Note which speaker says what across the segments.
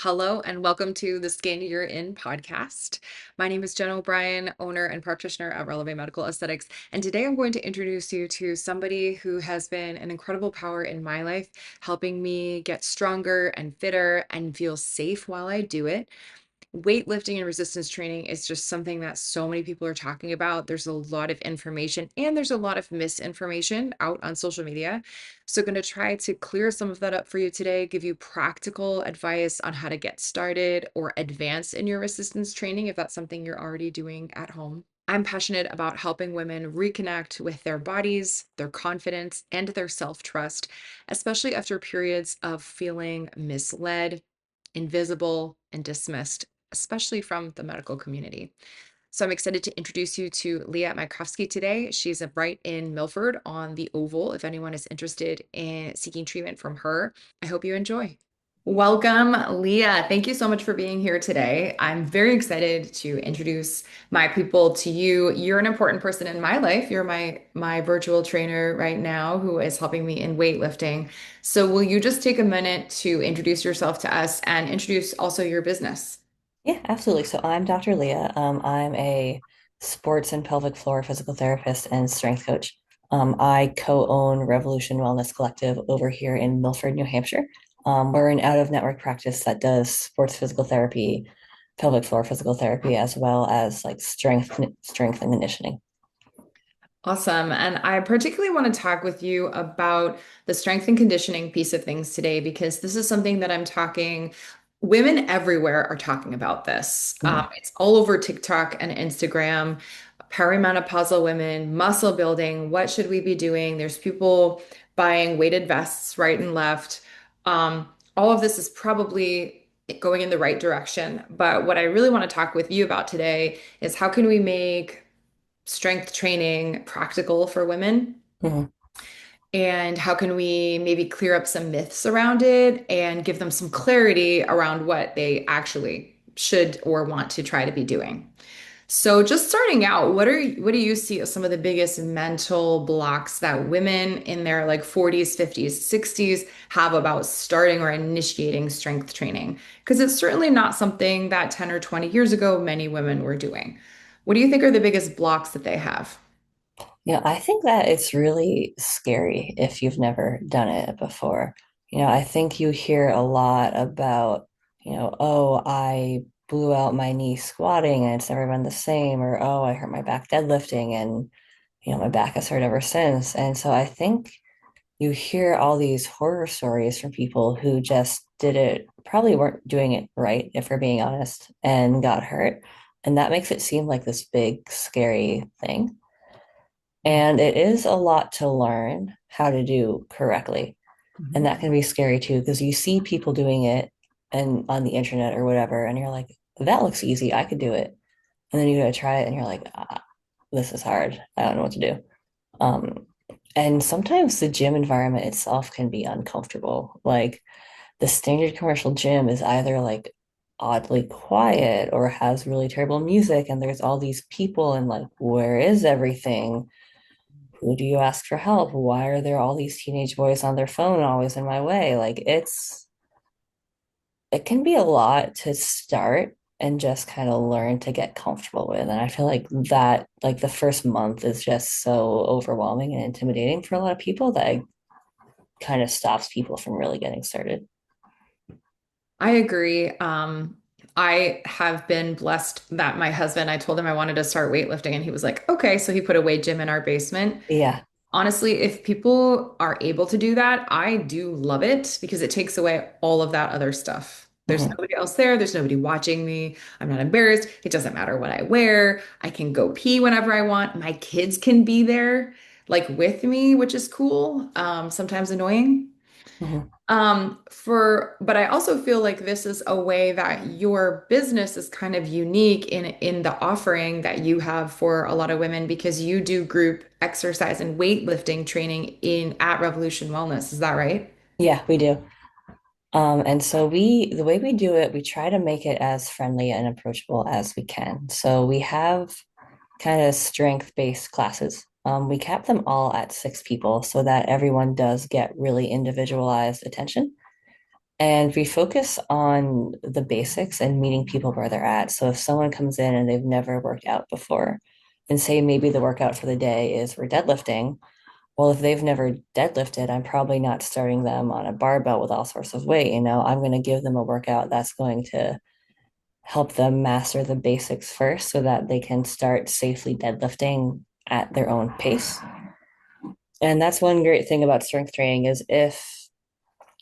Speaker 1: Hello and welcome to the Skin You're In podcast. My name is Jen O'Brien, owner and practitioner at Relevant Medical Aesthetics. And today I'm going to introduce you to somebody who has been an incredible power in my life, helping me get stronger and fitter and feel safe while I do it. Weightlifting and resistance training is just something that so many people are talking about. There's a lot of information and there's a lot of misinformation out on social media. So, going to try to clear some of that up for you today, give you practical advice on how to get started or advance in your resistance training if that's something you're already doing at home. I'm passionate about helping women reconnect with their bodies, their confidence, and their self trust, especially after periods of feeling misled, invisible, and dismissed, especially from the medical community. So I'm excited to introduce you to Leah Mycofsky today. She's right in Milford on the Oval, if anyone is interested in seeking treatment from her. I hope you enjoy. Welcome, Leah. Thank you so much for being here today. I'm very excited to introduce my people to you. You're an important person in my life. You're my virtual trainer right now who is helping me in weightlifting. So will you just take a minute to introduce yourself to us and introduce also your business?
Speaker 2: Yeah, absolutely. So I'm Dr. Leah. I'm a sports and pelvic floor physical therapist and strength coach. I co-own Revolution Wellness Collective over here in Milford, New Hampshire. We're an out-of-network practice that does sports physical therapy, pelvic floor physical therapy, as well as like strength and conditioning.
Speaker 1: Awesome. And I particularly want to talk with you about the strength and conditioning piece of things today, because this is something that I'm talking, women everywhere are talking about this.
Speaker 2: Mhm.
Speaker 1: It's all over TikTok and Instagram, perimenopausal women, muscle building. What should we be doing? There's people buying weighted vests right and left. All of this is probably going in the right direction. But what I really want to talk with you about today is how can we make strength training practical for women?
Speaker 2: Mhm.
Speaker 1: And how can we maybe clear up some myths around it and give them some clarity around what they actually should or want to try to be doing? So just starting out, what do you see as some of the biggest mental blocks that women in their like 40s, 50s, 60s have about starting or initiating strength training? Because it's certainly not something that 10 or 20 years ago many women were doing. What do you think are the biggest blocks that they have?
Speaker 2: I think that it's really scary if you've never done it before. I think you hear a lot about, oh, I blew out my knee squatting and it's never been the same, or oh, I hurt my back deadlifting and, my back has hurt ever since. And so I think you hear all these horror stories from people who just did it, probably weren't doing it right, if we're being honest, and got hurt. And that makes it seem like this big, scary thing. And it is a lot to learn how to do correctly. And
Speaker 1: Mhm.
Speaker 2: that can be scary too, because you see people doing it and on the internet or whatever, and you're like, that looks easy. I could do it. And then you go to try it and you're like, this is hard. I don't know what to do. Um, and sometimes the gym environment itself can be uncomfortable. Like the standard commercial gym is either like oddly quiet or has really terrible music, and there's all these people, and like, where is everything? Who do you ask for help? Why are there all these teenage boys on their phone always in my way? Like it can be a lot to start and just kind of learn to get comfortable with. And I feel like that, like the first month is just so overwhelming and intimidating for a lot of people that it kind of stops people from really getting started.
Speaker 1: I agree. I have been blessed that my husband, I told him I wanted to start weightlifting, and he was like, okay. So he put a weight gym in our basement.
Speaker 2: Yeah.
Speaker 1: Honestly, if people are able to do that, I do love it because it takes away all of that other stuff. There's
Speaker 2: Mhm.
Speaker 1: nobody else there. There's nobody watching me. I'm not embarrassed. It doesn't matter what I wear. I can go pee whenever I want. My kids can be there, like with me, which is cool. Sometimes annoying.
Speaker 2: Mhm.
Speaker 1: But I also feel like this is a way that your business is kind of unique in the offering that you have for a lot of women because you do group exercise and weightlifting training in at Revolution Wellness. Is that right?
Speaker 2: Yeah, we do. And so the way we do it, we try to make it as friendly and approachable as we can. So we have kind of strength-based classes. We cap them all at 6 people so that everyone does get really individualized attention. And we focus on the basics and meeting people where they're at. So if someone comes in and they've never worked out before, and say maybe the workout for the day is we're deadlifting, well, if they've never deadlifted, I'm probably not starting them on a barbell with all sorts of weight. I'm going to give them a workout that's going to help them master the basics first so that they can start safely deadlifting at their own pace. And that's one great thing about strength training is if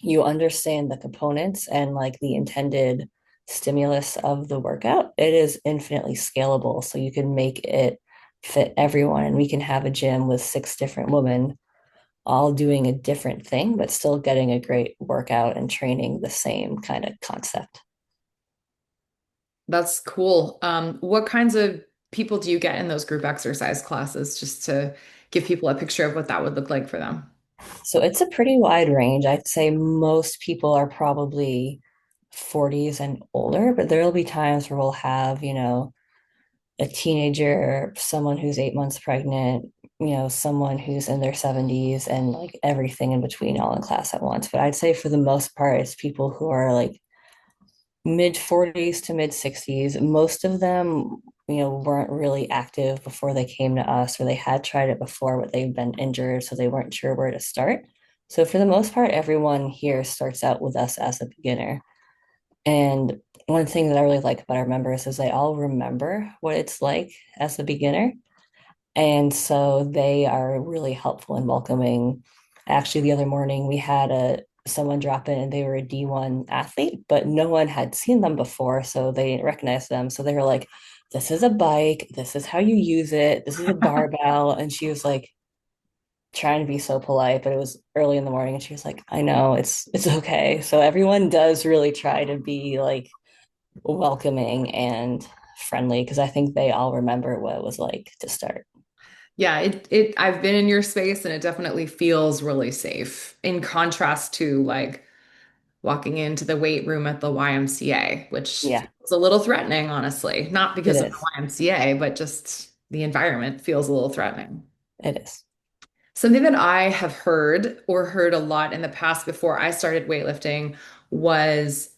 Speaker 2: you understand the components and like the intended stimulus of the workout, it is infinitely scalable. So you can make it fit everyone. And we can have a gym with six different women all doing a different thing, but still getting a great workout and training the same kind of concept.
Speaker 1: That's cool. What kinds of people do you get in those group exercise classes, just to give people a picture of what that would look like for them?
Speaker 2: So it's a pretty wide range. I'd say most people are probably 40s and older, but there'll be times where we'll have, a teenager, someone who's 8 months pregnant, someone who's in their 70s, and like everything in between all in class at once. But I'd say for the most part, it's people who are like mid 40s to mid 60s. Most of them, weren't really active before they came to us, or they had tried it before, but they've been injured, so they weren't sure where to start. So for the most part, everyone here starts out with us as a beginner. And one thing that I really like about our members is they all remember what it's like as a beginner. And so they are really helpful and welcoming. Actually, the other morning we had a someone drop in and they were a D1 athlete, but no one had seen them before, so they didn't recognize them. So they were like, "This is a bike, this is how you use it, this is a barbell." And she was like trying to be so polite, but it was early in the morning and she was like, "I know, it's okay." So everyone does really try to be like welcoming and friendly because I think they all remember what it was like to start.
Speaker 1: Yeah, it I've been in your space and it definitely feels really safe in contrast to like walking into the weight room at the YMCA, which
Speaker 2: Yeah,
Speaker 1: feels a little threatening, honestly. Not
Speaker 2: it
Speaker 1: because of the
Speaker 2: is.
Speaker 1: YMCA, but just the environment feels a little threatening.
Speaker 2: It is.
Speaker 1: Something that I have heard a lot in the past before I started weightlifting was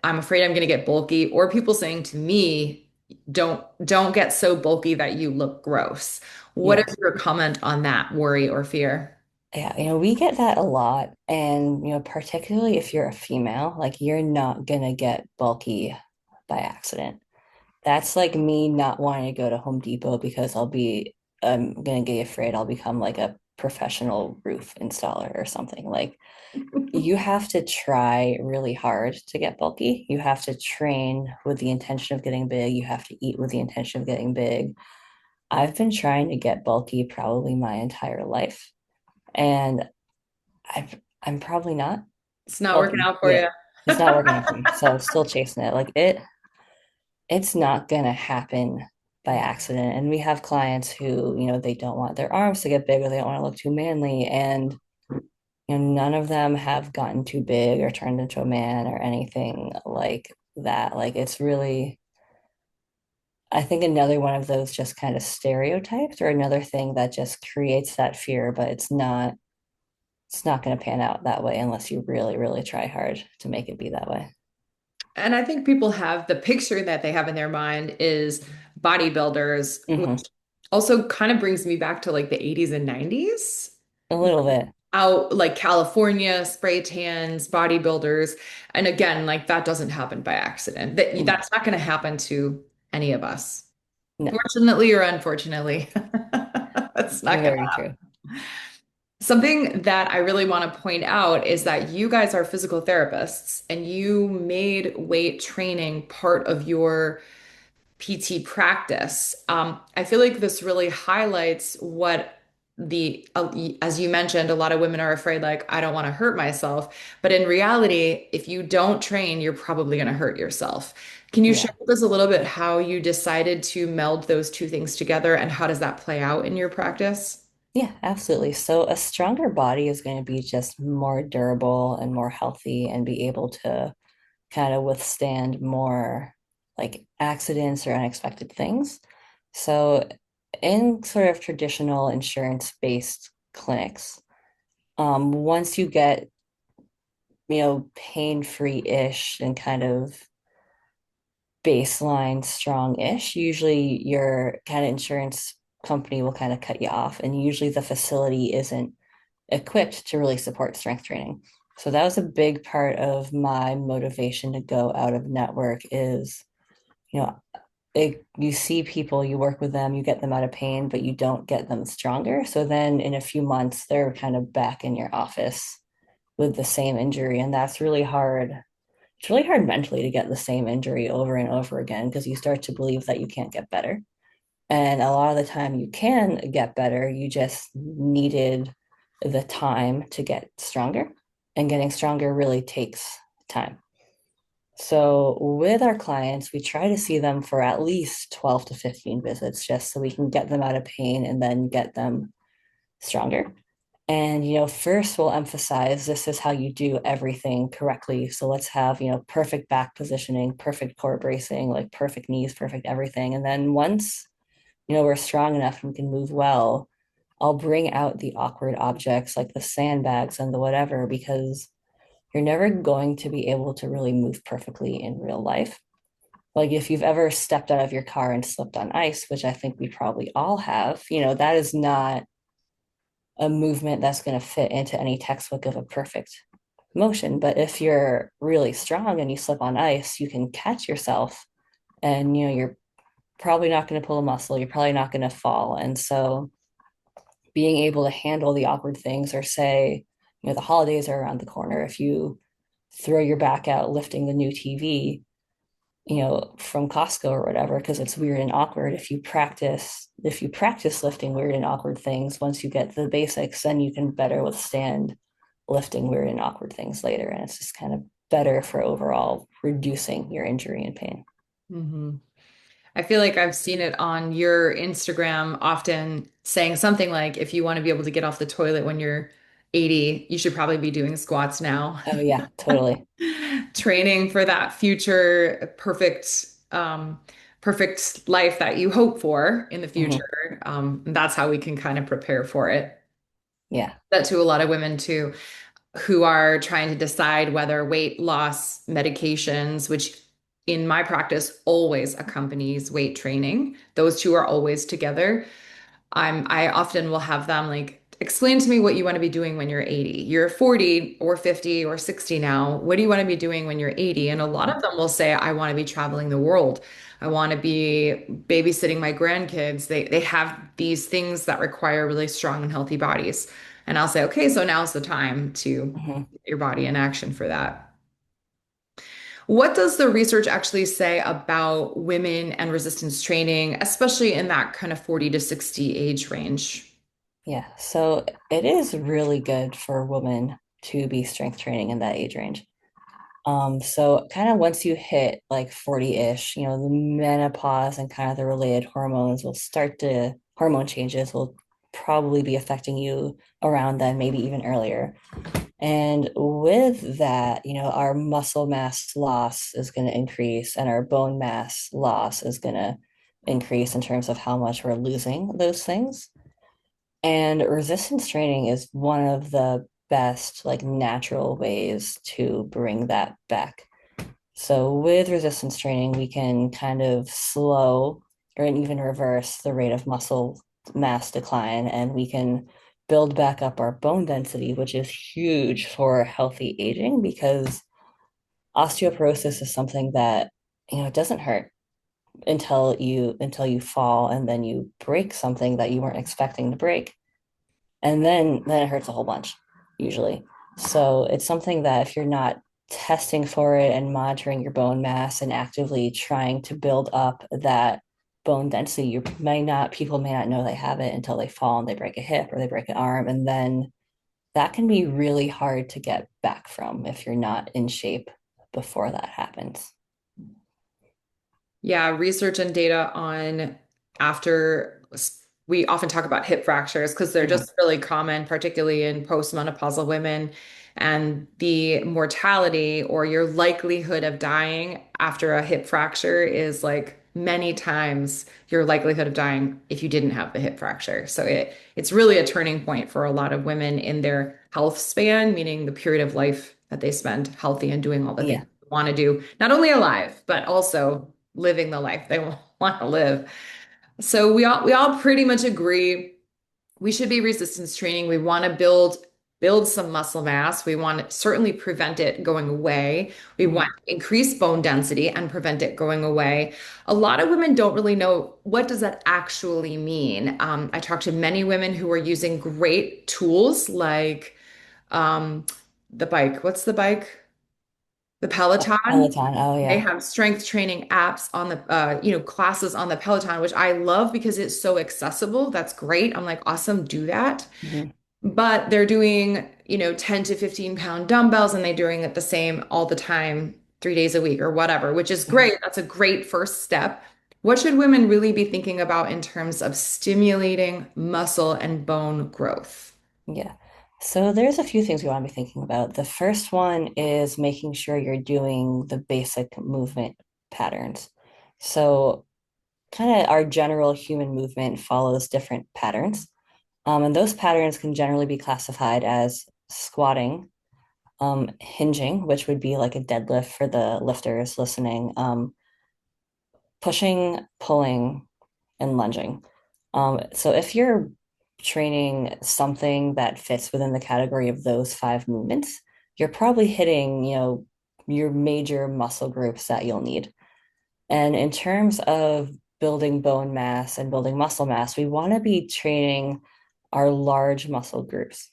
Speaker 1: I'm afraid I'm going to get bulky, or people saying to me, don't get so bulky that you look gross. What
Speaker 2: Yeah.
Speaker 1: is your comment on that worry or fear?
Speaker 2: Yeah, we get that a lot. And, particularly if you're a female, like you're not gonna get bulky by accident. That's like me not wanting to go to Home Depot because I'm gonna get afraid I'll become like a professional roof installer or something. Like you have to try really hard to get bulky. You have to train with the intention of getting big. You have to eat with the intention of getting big. I've been trying to get bulky probably my entire life. And I'm probably not
Speaker 1: It's not working
Speaker 2: bulky
Speaker 1: out for you.
Speaker 2: yet. It's not working out for me. So I'm still chasing it. Like it's not gonna happen by accident. And we have clients who, they don't want their arms to get big or they don't want to look too manly. And none of them have gotten too big or turned into a man or anything like that. Like it's really, I think another one of those just kind of stereotypes or another thing that just creates that fear, but it's not going to pan out that way unless you really, really try hard to make it be that way.
Speaker 1: And I think people have the picture that they have in their mind is bodybuilders, which
Speaker 2: Hmm.
Speaker 1: also kind of brings me back to like the 80s and 90s.
Speaker 2: A little bit.
Speaker 1: Out like California, spray tans, bodybuilders. And again, like that doesn't happen by accident.
Speaker 2: No,
Speaker 1: That's not going to happen to any of us.
Speaker 2: no,
Speaker 1: Fortunately or unfortunately, that's not going
Speaker 2: very
Speaker 1: to.
Speaker 2: true.
Speaker 1: Something that I really want to point out is that you guys are physical therapists and you made weight training part of your PT practice. I feel like this really highlights what as you mentioned, a lot of women are afraid, like, I don't want to hurt myself. But in reality, if you don't train, you're probably going to hurt yourself. Can you share
Speaker 2: Yeah.
Speaker 1: with us a little bit how you decided to meld those two things together and how does that play out in your practice?
Speaker 2: Yeah, absolutely. So a stronger body is going to be just more durable and more healthy and be able to kind of withstand more like accidents or unexpected things. So in sort of traditional insurance-based clinics, once you get pain-free-ish and kind of baseline strong-ish, usually your kind of insurance company will kind of cut you off. And usually the facility isn't equipped to really support strength training. So that was a big part of my motivation to go out of network is, you know, you see people, you work with them, you get them out of pain, but you don't get them stronger. So then in a few months, they're kind of back in your office with the same injury. And that's really hard. It's really hard mentally to get the same injury over and over again because you start to believe that you can't get better. And a lot of the time you can get better, you just needed the time to get stronger. And getting stronger really takes time. So with our clients, we try to see them for at least 12 to 15 visits just so we can get them out of pain and then get them stronger. And, first we'll emphasize this is how you do everything correctly. So let's have, perfect back positioning, perfect core bracing, like perfect knees, perfect everything. And then once, we're strong enough and we can move well, I'll bring out the awkward objects like the sandbags and the whatever, because you're never going to be able to really move perfectly in real life. Like if you've ever stepped out of your car and slipped on ice, which I think we probably all have, that is not a movement that's going to fit into any textbook of a perfect motion. But if you're really strong and you slip on ice, you can catch yourself and you're probably not going to pull a muscle, you're probably not going to fall. And so being able to handle the awkward things, or say, the holidays are around the corner, if you throw your back out lifting the new TV, from Costco or whatever, because it's weird and awkward. If you practice lifting weird and awkward things, once you get the basics, then you can better withstand lifting weird and awkward things later. And it's just kind of better for overall reducing your injury and pain.
Speaker 1: Hmm. I feel like I've seen it on your Instagram often saying something like, if you want to be able to get off the toilet when you're 80, you should probably be doing squats now.
Speaker 2: Oh yeah, totally.
Speaker 1: Training for that future perfect life that you hope for in the
Speaker 2: Hmm.
Speaker 1: future. That's how we can kind of prepare for it.
Speaker 2: Yeah.
Speaker 1: That to a lot of women too, who are trying to decide whether weight loss medications, which in my practice always accompanies weight training, those two are always together. I often will have them like explain to me what you want to be doing when you're 80. You're 40 or 50 or 60 now. What do you want to be doing when you're 80? And a lot of them will say, I want to be traveling the world. I want to be babysitting my grandkids. They have these things that require really strong and healthy bodies. And I'll say, okay, so now's the time to
Speaker 2: Hmm.
Speaker 1: get your body in action for that. What does the research actually say about women and resistance training, especially in that kind of 40 to 60 age range?
Speaker 2: Yeah. So it is really good for a woman to be strength training in that age range. So kind of once you hit like 40-ish, the menopause and kind of the related hormone changes will probably be affecting you around then, maybe even earlier. And with that, our muscle mass loss is going to increase and our bone mass loss is going to increase in terms of how much we're losing those things. And resistance training is one of the best, like natural ways to bring that back. So with resistance training, we can kind of slow or even reverse the rate of muscle mass decline, and we can build back up our bone density, which is huge for healthy aging because osteoporosis is something that, it doesn't hurt until you fall and then you break something that you weren't expecting to break. And then it hurts a whole bunch, usually. So it's something that if you're not testing for it and monitoring your bone mass and actively trying to build up that bone density, people may not know they have it until they fall and they break a hip or they break an arm. And then that can be really hard to get back from if you're not in shape before that happens.
Speaker 1: Yeah, research and data on after we often talk about hip fractures because they're
Speaker 2: Mhm.
Speaker 1: just really common, particularly in postmenopausal women. And the mortality or your likelihood of dying after a hip fracture is like many times your likelihood of dying if you didn't have the hip fracture. So it's really a turning point for a lot of women in their health span, meaning the period of life that they spend healthy and doing all the things
Speaker 2: Yeah.
Speaker 1: they want to do, not only alive, but also living the life they want to live. So we all pretty much agree we should be resistance training. We want to build some muscle mass. We want to certainly prevent it going away. We want
Speaker 2: Mhm.
Speaker 1: to increase bone density and prevent it going away. A lot of women don't really know what does that actually mean. I talked to many women who are using great tools like um, the bike. What's the bike? The Peloton.
Speaker 2: Peloton. Oh
Speaker 1: They
Speaker 2: yeah.
Speaker 1: have strength training apps on the, classes on the Peloton, which I love because it's so accessible. That's great. I'm like, awesome, do that.
Speaker 2: Mhm.
Speaker 1: But they're doing, 10 to 15 pound dumbbells and they're doing it the same all the time, 3 days a week or whatever, which is
Speaker 2: Mhm.
Speaker 1: great. That's a great first step. What should women really be thinking about in terms of stimulating muscle and bone growth?
Speaker 2: Yeah. So there's a few things we want to be thinking about. The first one is making sure you're doing the basic movement patterns. So kind of our general human movement follows different patterns. And those patterns can generally be classified as squatting, hinging, which would be like a deadlift for the lifters listening, pushing, pulling, and lunging. So if you're training something that fits within the category of those five movements, you're probably hitting, your major muscle groups that you'll need. And in terms of building bone mass and building muscle mass, we want to be training our large muscle groups.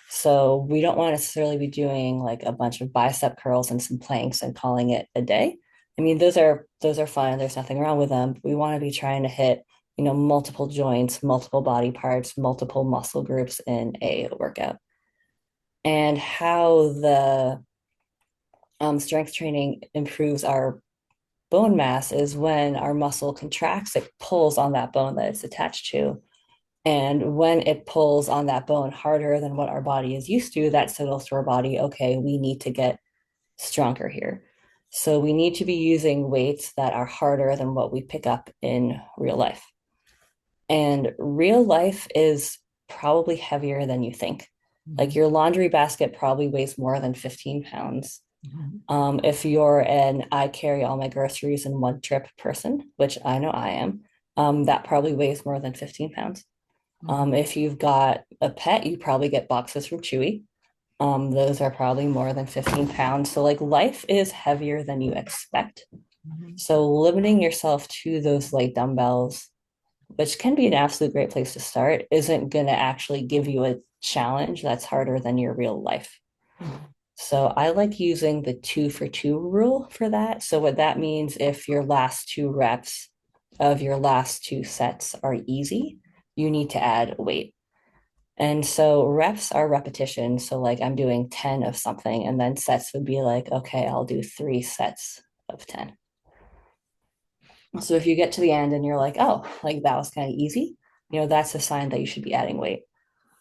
Speaker 2: So we don't want to necessarily be doing like a bunch of bicep curls and some planks and calling it a day. I mean, those are fun. There's nothing wrong with them. We want to be trying to hit, multiple joints, multiple body parts, multiple muscle groups in a workout. And how the strength training improves our bone mass is when our muscle contracts, it pulls on that bone that it's attached to. And when it pulls on that bone harder than what our body is used to, that signals to our body, okay, we need to get stronger here. So we need to be using weights that are harder than what we pick up in real life. And real life is probably heavier than you think. Like
Speaker 1: Mhm.
Speaker 2: your laundry basket probably weighs more than 15 pounds.
Speaker 1: Mhm.
Speaker 2: If you're an I carry all my groceries in one trip person, which I know I am, that probably weighs more than 15 pounds.
Speaker 1: Mhm.
Speaker 2: If you've got a pet, you probably get boxes from Chewy. Those are probably more than 15 pounds. So, like, life is heavier than you expect.
Speaker 1: Mhm.
Speaker 2: So, limiting yourself to those light dumbbells, which can be an absolute great place to start, isn't going to actually give you a challenge that's harder than your real life.
Speaker 1: Mhm.
Speaker 2: So, I like using the 2 for 2 rule for that. So, what that means, if your last 2 reps of your last 2 sets are easy, you need to add weight. And so reps are repetition. So like I'm doing 10 of something, and then sets would be like, okay, I'll do 3 sets of 10. So if you get to the end and you're like, oh, like that was kind of easy, that's a sign that you should be adding weight.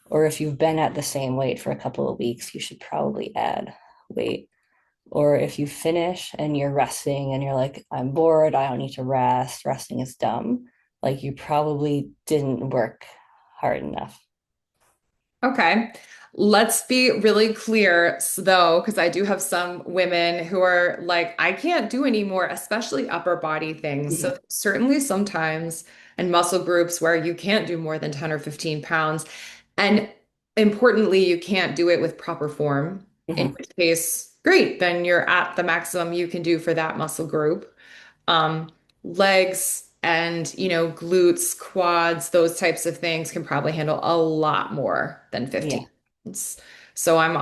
Speaker 2: Or if you've been at the same weight for a couple of weeks, you should probably add weight. Or if you finish and you're resting and you're like, I'm bored, I don't need to rest, resting is dumb, like you probably didn't work hard enough.
Speaker 1: Okay. Let's be really clear, though, because I do have some women who are like, I can't do anymore, especially upper body things.
Speaker 2: Mhm.
Speaker 1: So, certainly sometimes, and muscle groups where you can't do more than 10 or 15 pounds. And importantly, you can't do it with proper form, in
Speaker 2: Mhm.
Speaker 1: which case, great, then you're at the maximum you can do for that muscle group. Um, Legs and, glutes, quads, those types of things can probably handle a lot more than 15
Speaker 2: Yeah.
Speaker 1: pounds. So I'm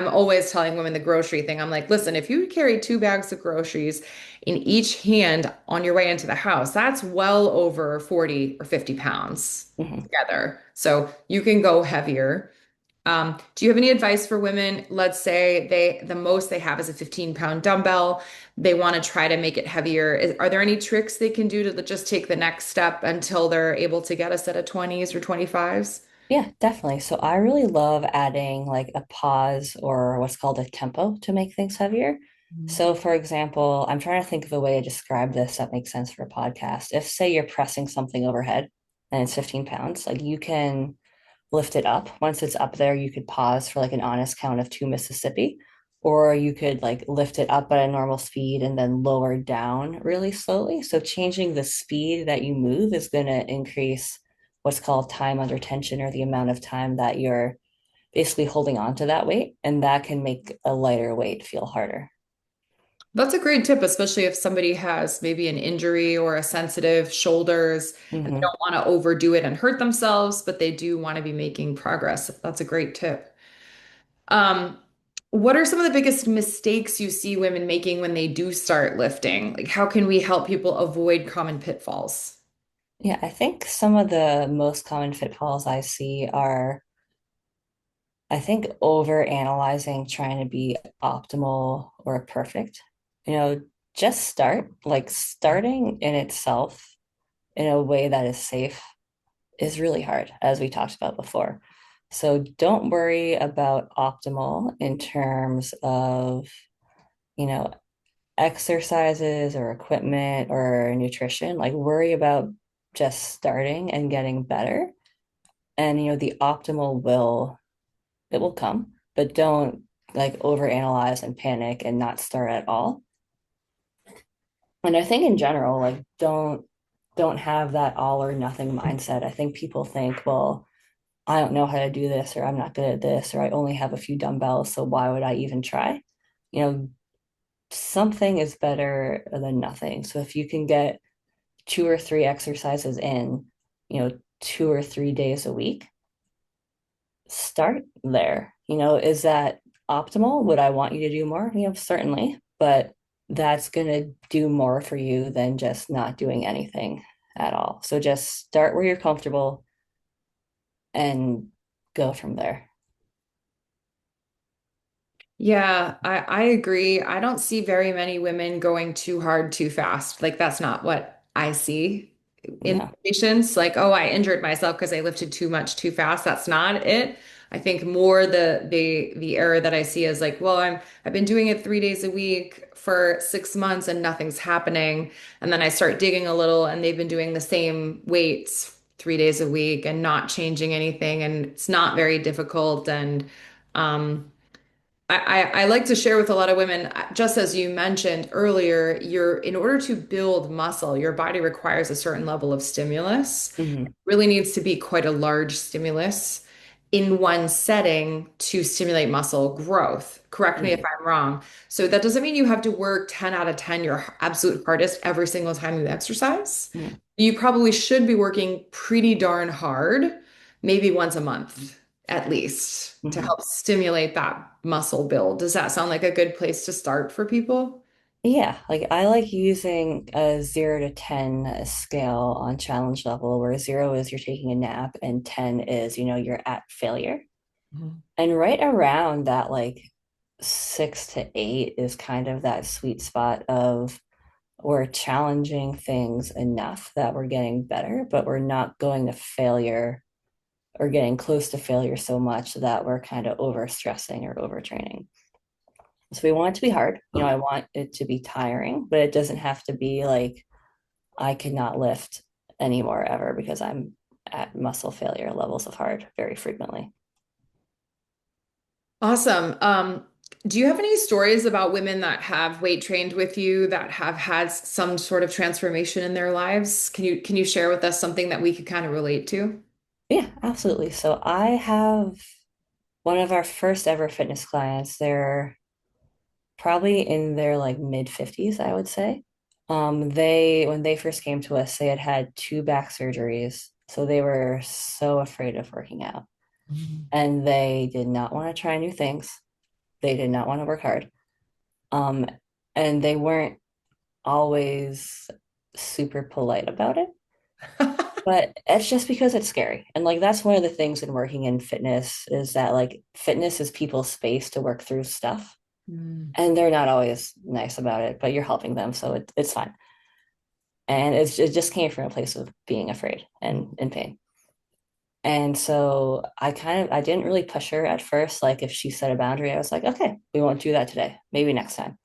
Speaker 1: always telling women the grocery thing. I'm like, listen, if you carry 2 bags of groceries in each hand on your way into the house, that's well over 40 or 50 pounds
Speaker 2: Mhm.
Speaker 1: together. So you can go heavier. Do you have any advice for women? Let's say the most they have is a 15-pound dumbbell. They want to try to make it heavier. Are there any tricks they can do to just take the next step until they're able to get a set of 20s or 25s?
Speaker 2: Yeah, definitely. So I really love adding like a pause or what's called a tempo to make things heavier.
Speaker 1: Mhm.
Speaker 2: So, for example, I'm trying to think of a way to describe this that makes sense for a podcast. If, say, you're pressing something overhead and it's 15 pounds, like you can lift it up. Once it's up there, you could pause for like an honest count of 2 Mississippi. or you could like lift it up at a normal speed and then lower down really slowly. So changing the speed that you move is going to increase what's called time under tension, or the amount of time that you're basically holding on to that weight, and that can make a lighter weight feel harder.
Speaker 1: That's a great tip, especially if somebody has maybe an injury or a sensitive shoulders and they
Speaker 2: Hmm.
Speaker 1: don't want to overdo it and hurt themselves, but they do want to be making progress. That's a great tip. Um, what are some of the biggest mistakes you see women making when they do start lifting? Like, how can we help people avoid common pitfalls?
Speaker 2: Yeah, I think some of the most common pitfalls I see are, I think, over analyzing, trying to be optimal or perfect. You know, just start. Like starting in itself in a way that is safe is really hard, as we talked about before. So don't worry about optimal in terms of, you know, exercises or equipment or nutrition. Like worry about just starting and getting better. And, the optimal it will come, but don't like overanalyze and panic and not start at all. And I think in general, like don't have that all or nothing mindset. I think people think, well, I don't know how to do this, or I'm not good at this, or I only have a few dumbbells, so why would I even try? You know, something is better than nothing. So if you can get two or three exercises in, 2 or 3 days a week, start there. Is that optimal? Would I want you to do more? Certainly, but that's going to do more for you than just not doing anything at all. So just start where you're comfortable and go from there.
Speaker 1: Yeah, I agree. I don't see very many women going too hard too fast. Like that's not what I see in
Speaker 2: No.
Speaker 1: patients. Like, oh, I injured myself because I lifted too much too fast. That's not it. I think more the error that I see is like, well, I've been doing it 3 days a week for 6 months and nothing's happening. And then I start digging a little and they've been doing the same weights 3 days a week and not changing anything. And it's not very difficult. And I like to share with a lot of women, just as you mentioned earlier, in order to build muscle, your body requires a certain level of stimulus.
Speaker 2: Hmm.
Speaker 1: Really needs to be quite a large stimulus in one setting to stimulate muscle growth. Correct me if
Speaker 2: Hmm.
Speaker 1: I'm wrong. So that doesn't mean you have to work 10 out of 10, your absolute hardest every single time you exercise.
Speaker 2: Hmm.
Speaker 1: You probably should be working pretty darn hard, maybe once a month at least, to
Speaker 2: Hmm.
Speaker 1: help stimulate that muscle build. Does that sound like a good place to start for people?
Speaker 2: Yeah, like I like using a 0 to 10 scale on challenge level, where 0 is you're taking a nap and 10 is, you're at failure.
Speaker 1: Mhm.
Speaker 2: And right around that, like 6 to 8 is kind of that sweet spot of we're challenging things enough that we're getting better, but we're not going to failure or getting close to failure so much that we're kind of over stressing or overtraining. So we want it to be hard. I want it to be tiring, but it doesn't have to be like I cannot lift anymore ever because I'm at muscle failure levels of hard very frequently.
Speaker 1: Awesome. Do you have any stories about women that have weight trained with you that have had some sort of transformation in their lives? Can you share with us something that we could kind of relate to?
Speaker 2: Yeah, absolutely. So I have one of our first ever fitness clients. They're probably in their like mid 50s, I would say. They when they first came to us, they had had two back surgeries, so they were so afraid of working out,
Speaker 1: Mhm.
Speaker 2: and they did not want to try new things. They did not want to work hard. Um, and they weren't always super polite about it. But it's just because it's scary. And like that's one of the things in working in fitness is that like fitness is people's space to work through stuff.
Speaker 1: Mm.
Speaker 2: And they're not always nice about it, but you're helping them, so it's fine. And it just came from a place of being afraid and in pain. And so I didn't really push her at first. Like if she set a boundary, I was like, okay, we won't do that today, maybe next time.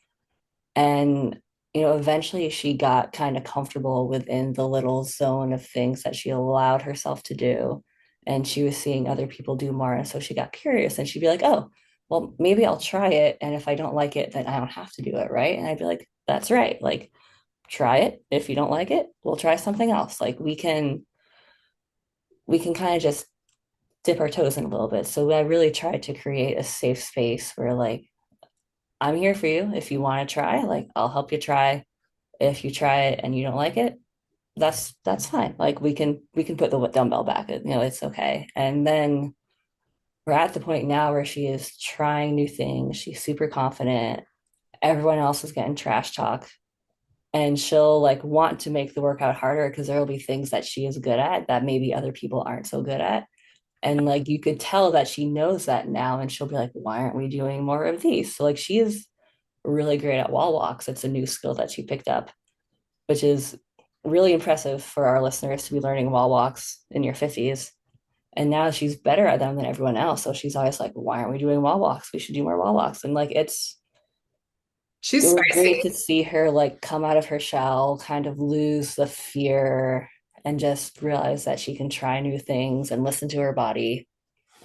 Speaker 2: And eventually she got kind of comfortable within the little zone of things that she allowed herself to do. And she was seeing other people do more. And so she got curious and she'd be like, oh, well, maybe I'll try it. And if I don't like it, then I don't have to do it. Right. And I'd be like, that's right. Like, try it. If you don't like it, we'll try something else. Like we can kind of just dip our toes in a little bit. So I really tried to create a safe space where like I'm here for you. If you want to try, like I'll help you try. If you try it and you don't like it, that's fine. Like we can put the dumbbell back. It's okay. And then we're at the point now where she is trying new things. She's super confident. Everyone else is getting trash talk. And she'll like want to make the workout harder because there will be things that she is good at that maybe other people aren't so good at. And like you could tell that she knows that now, and she'll be like, why aren't we doing more of these? So like she is really great at wall walks. It's a new skill that she picked up, which is really impressive for our listeners to be learning wall walks in your 50s. And now she's better at them than everyone else. So she's always like, why aren't we doing wall walks? We should do more wall walks. And like it
Speaker 1: She's
Speaker 2: was great
Speaker 1: spicy.
Speaker 2: to see her like come out of her shell, kind of lose the fear and just realize that she can try new things and listen to her body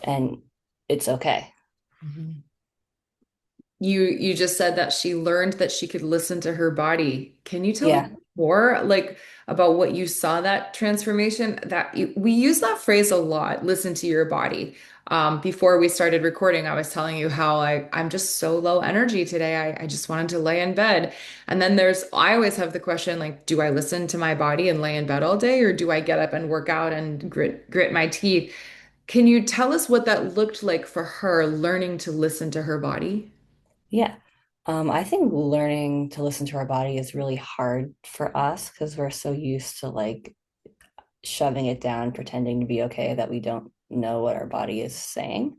Speaker 2: and it's okay.
Speaker 1: Mhm. You just said that she learned that she could listen to her body. Can you tell me
Speaker 2: Yeah.
Speaker 1: more, like, about what you saw that transformation? We use that phrase a lot, listen to your body. Before we started recording, I was telling you how I'm just so low energy today. I just wanted to lay in bed. And then I always have the question, like, do I listen to my body and lay in bed all day, or do I get up and work out and grit my teeth? Can you tell us what that looked like for her, learning to listen to her body?
Speaker 2: Yeah. I think learning to listen to our body is really hard for us because we're so used to like shoving it down, pretending to be okay that we don't know what our body is saying.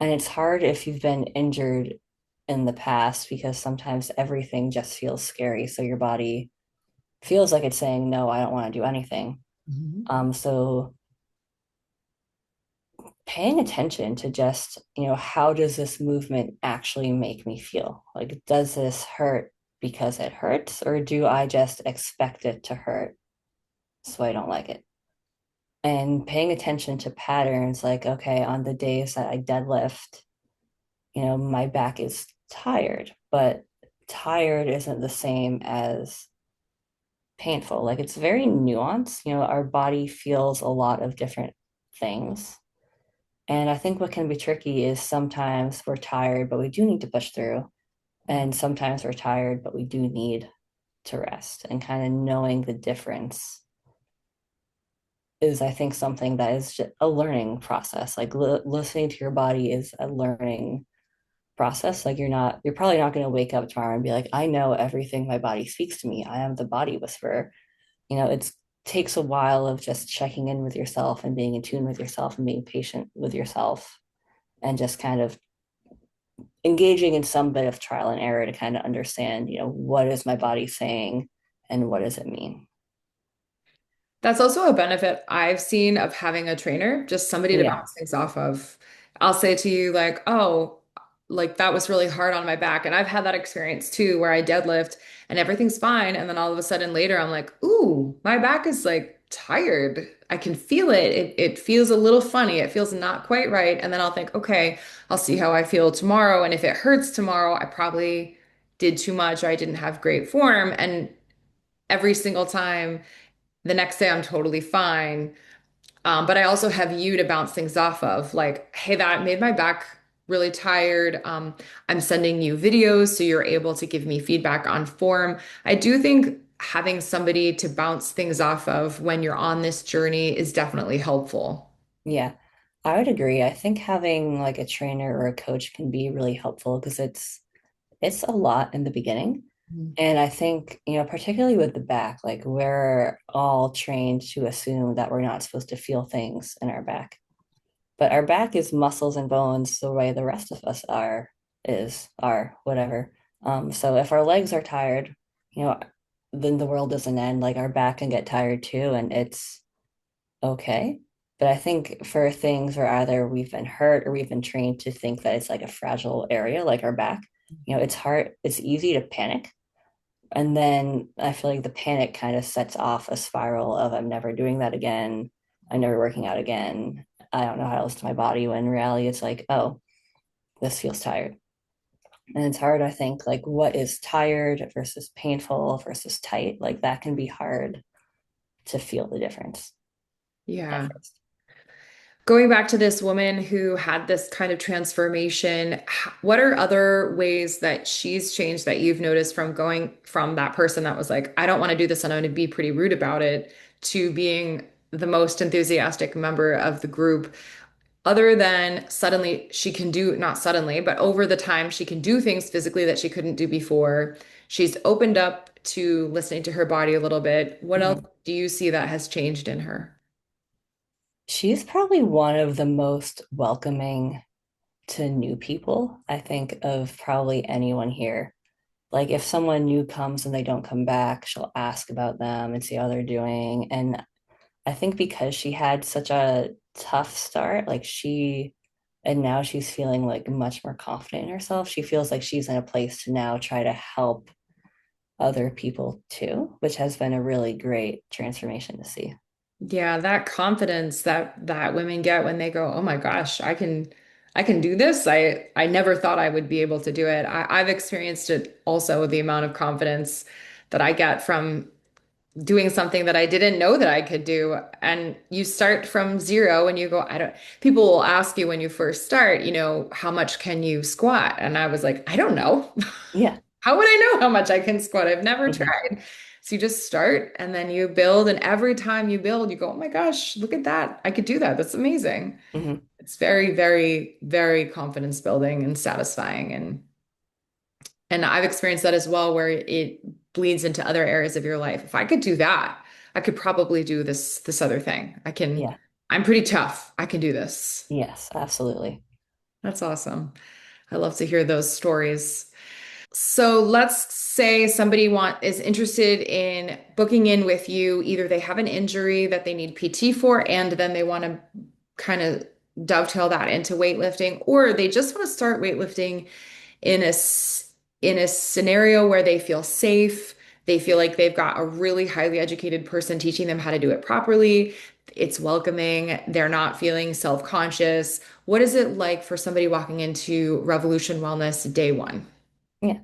Speaker 2: And it's hard if you've been injured in the past because sometimes everything just feels scary. So your body feels like it's saying, no, I don't want to do anything.
Speaker 1: Mhm.
Speaker 2: So paying attention to just, how does this movement actually make me feel? Like, does this hurt because it hurts, or do I just expect it to hurt so I don't like it? And paying attention to patterns like, okay, on the days that I deadlift, my back is tired, but tired isn't the same as painful. Like, it's very nuanced. Our body feels a lot of different things. And I think what can be tricky is sometimes we're tired, but we do need to push through. And sometimes we're tired, but we do need to rest. And kind of knowing the difference is, I think, something that is just a learning process. Like listening to your body is a learning process. Like you're probably not going to wake up tomorrow and be like, I know everything my body speaks to me. I am the body whisperer. It takes a while of just checking in with yourself and being in tune with yourself and being patient with yourself and just kind of engaging in some bit of trial and error to kind of understand, what is my body saying and what does it mean?
Speaker 1: That's also a benefit I've seen of having a trainer, just somebody to
Speaker 2: Yeah.
Speaker 1: bounce things off of. I'll say to you, like, oh, like that was really hard on my back. And I've had that experience too, where I deadlift and everything's fine. And then all of a sudden later, I'm like, ooh, my back is like tired. I can feel it. It feels a little funny. It feels not quite right. And then I'll think, okay, I'll see how I feel tomorrow. And if it hurts tomorrow, I probably did too much or I didn't have great form. And every single time, the next day I'm totally fine. But I also have you to bounce things off of. Like, hey, that made my back really tired. I'm sending you videos so you're able to give me feedback on form. I do think having somebody to bounce things off of when you're on this journey is definitely helpful.
Speaker 2: Yeah. I would agree. I think having like a trainer or a coach can be really helpful because it's a lot in the beginning.
Speaker 1: Mhm.
Speaker 2: And I think, particularly with the back, like we're all trained to assume that we're not supposed to feel things in our back. But our back is muscles and bones the way the rest of us are, whatever. So if our legs are tired, you know, then the world doesn't end. Like our back can get tired too, and it's okay. But I think for things where either we've been hurt or we've been trained to think that it's like a fragile area, like our back, it's hard, it's easy to panic. And then I feel like the panic kind of sets off a spiral of I'm never doing that again. I'm never working out again. I don't know how to listen to my body when in reality it's like, oh, this feels tired. And it's hard, I think, like what is tired versus painful versus tight, like that can be hard to feel the difference at
Speaker 1: Yeah.
Speaker 2: first.
Speaker 1: Going back to this woman who had this kind of transformation, what are other ways that she's changed that you've noticed from going from that person that was like, I don't want to do this and I'm going to be pretty rude about it, to being the most enthusiastic member of the group, other than suddenly she can do, not suddenly, but over the time, she can do things physically that she couldn't do before. She's opened up to listening to her body a little bit. What else
Speaker 2: Mhm.
Speaker 1: do you see that has changed in her?
Speaker 2: She's probably one of the most welcoming to new people, I think, of probably anyone here. Like if someone new comes and they don't come back, she'll ask about them and see how they're doing. And I think because she had such a tough start, and now she's feeling like much more confident in herself. She feels like she's in a place to now try to help other people too, which has been a really great transformation to see.
Speaker 1: Yeah, that confidence that women get when they go, "Oh my gosh, I can do this." I never thought I would be able to do it. I've experienced it also, the amount of confidence that I get from doing something that I didn't know that I could do. And you start from zero and you go, I don't, people will ask you when you first start, how much can you squat? And I was like, I don't know.
Speaker 2: Yeah.
Speaker 1: How would I know how much I can squat? I've never
Speaker 2: Hmm.
Speaker 1: tried. So you just start and then you build. And every time you build, you go, oh my gosh, look at that. I could do that. That's amazing.
Speaker 2: Hmm.
Speaker 1: It's very, very, very confidence building and satisfying. And I've experienced that as well, where it bleeds into other areas of your life. If I could do that, I could probably do this other thing.
Speaker 2: Yeah.
Speaker 1: I'm pretty tough. I can do this.
Speaker 2: Yes, absolutely.
Speaker 1: That's awesome. I love to hear those stories. So let's say somebody is interested in booking in with you. Either they have an injury that they need PT for, and then they want to kind of dovetail that into weightlifting, or they just want to start weightlifting in a scenario where they feel safe. They feel like they've got a really highly educated person teaching them how to do it properly. It's welcoming. They're not feeling self-conscious. What is it like for somebody walking into Revolution Wellness day one?
Speaker 2: Yeah.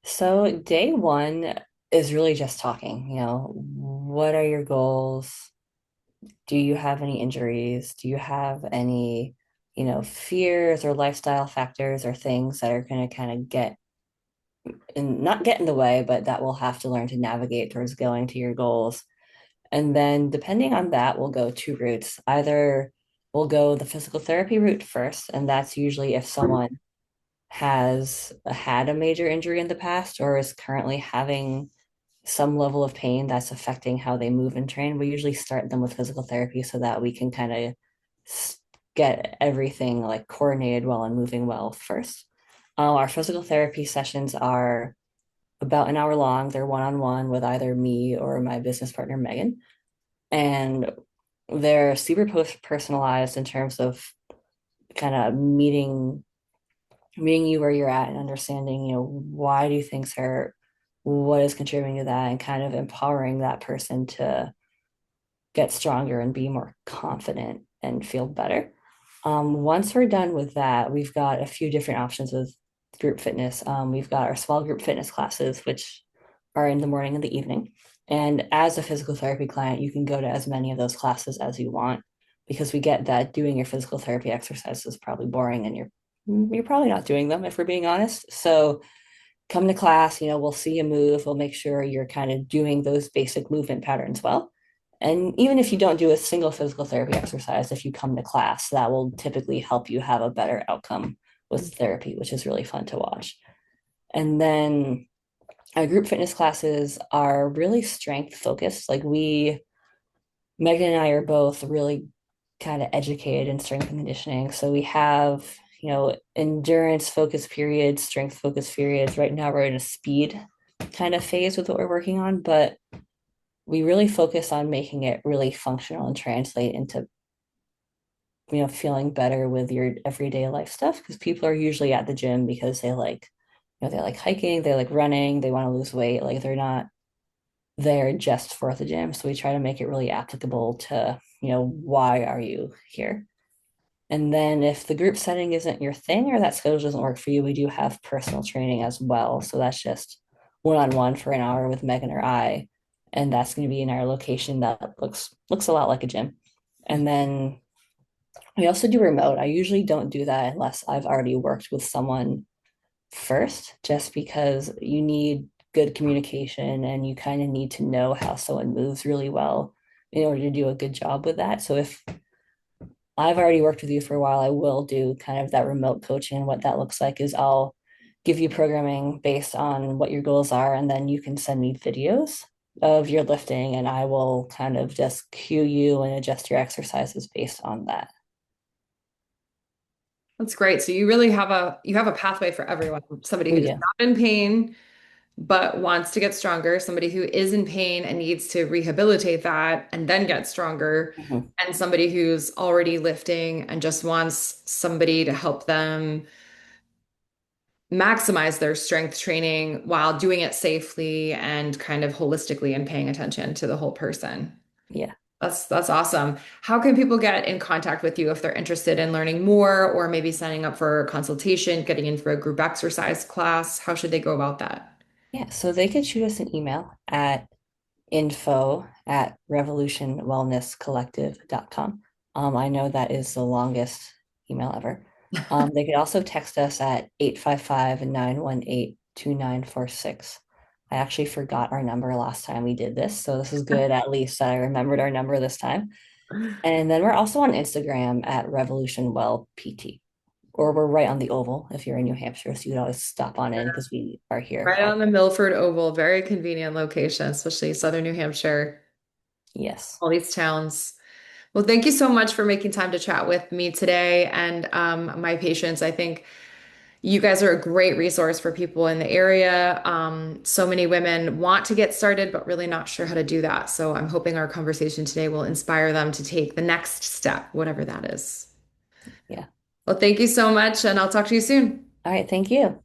Speaker 2: So day one is really just talking, what are your goals? Do you have any injuries? Do you have any, fears or lifestyle factors or things that are going to kind of get and not get in the way, but that we'll have to learn to navigate towards going to your goals. And then depending on that, we'll go two routes. Either we'll go the physical therapy route first, and that's usually if someone has had a major injury in the past or is currently having some level of pain that's affecting how they move and train. We usually start them with physical therapy so that we can kind of get everything like coordinated well and moving well first. Our physical therapy sessions are about an hour long. They're one-on-one with either me or my business partner, Megan. And they're super personalized in terms of kind of meeting you where you're at and understanding, why do things hurt, what is contributing to that, and kind of empowering that person to get stronger and be more confident and feel better. Once we're done with that, we've got a few different options with group fitness. We've got our small group fitness classes, which are in the morning and the evening. And as a physical therapy client, you can go to as many of those classes as you want because we get that doing your physical therapy exercises is probably boring and you're probably not doing them if we're being honest. So come to class, we'll see you move, we'll make sure you're kind of doing those basic movement patterns well. And even if you don't do a single physical therapy exercise, if you come to class, that will typically help you have a better outcome with therapy, which is really fun to watch. And then our group fitness classes are really strength focused. Megan and I are both really kind of educated in strength and conditioning. So we have, endurance focus periods, strength focus periods. Right now we're in a speed kind of phase with what we're working on, but we really focus on making it really functional and translate into, feeling better with your everyday life stuff. Because people are usually at the gym because they like hiking, they like running, they want to lose weight. Like they're not there just for the gym. So we try to make it really applicable to, why are you here? And then if the group setting isn't your thing or that schedule doesn't work for you, we do have personal training as well. So that's just one-on-one for an hour with Megan or I. And that's going to be in our location that looks a lot like a gym. And then we also do remote. I usually don't do that unless I've already worked with someone first, just because you need good communication and you kind of need to know how someone moves really well in order to do a good job with that. So if I've already worked with you for a while, I will do kind of that remote coaching. And what that looks like is I'll give you programming based on what your goals are, and then you can send me videos of your lifting, and I will kind of just cue you and adjust your exercises based on that.
Speaker 1: That's great. So you really have a pathway for everyone. Somebody
Speaker 2: We
Speaker 1: who's
Speaker 2: do.
Speaker 1: not in pain but wants to get stronger, somebody who is in pain and needs to rehabilitate that and then get stronger,
Speaker 2: Mhm.
Speaker 1: and somebody who's already lifting and just wants somebody to help them maximize their strength training while doing it safely and kind of holistically and paying attention to the whole person.
Speaker 2: Yeah.
Speaker 1: That's awesome. How can people get in contact with you if they're interested in learning more or maybe signing up for a consultation, getting in for a group exercise class? How should they go about that?
Speaker 2: Yeah. So they could shoot us an email at info@revolutionwellnesscollective.com. I know that is the longest email ever. They could also text us at 855-918-2946. I actually forgot our number last time we did this, so this is good at least that I remembered our number this time. And then we're also on Instagram at Revolution Well PT, or we're right on the Oval if you're in New Hampshire, so you could always stop on in because we are here
Speaker 1: Right
Speaker 2: all.
Speaker 1: on the Milford Oval, very convenient location, especially southern New Hampshire,
Speaker 2: Yes.
Speaker 1: all these towns. Well, thank you so much for making time to chat with me today and my patients. I think you guys are a great resource for people in the area. So many women want to get started, but really not sure how to do that. So I'm hoping our conversation today will inspire them to take the next step, whatever that is.
Speaker 2: Yeah.
Speaker 1: Well, thank you so much, and I'll talk to you soon.
Speaker 2: All right. Thank you.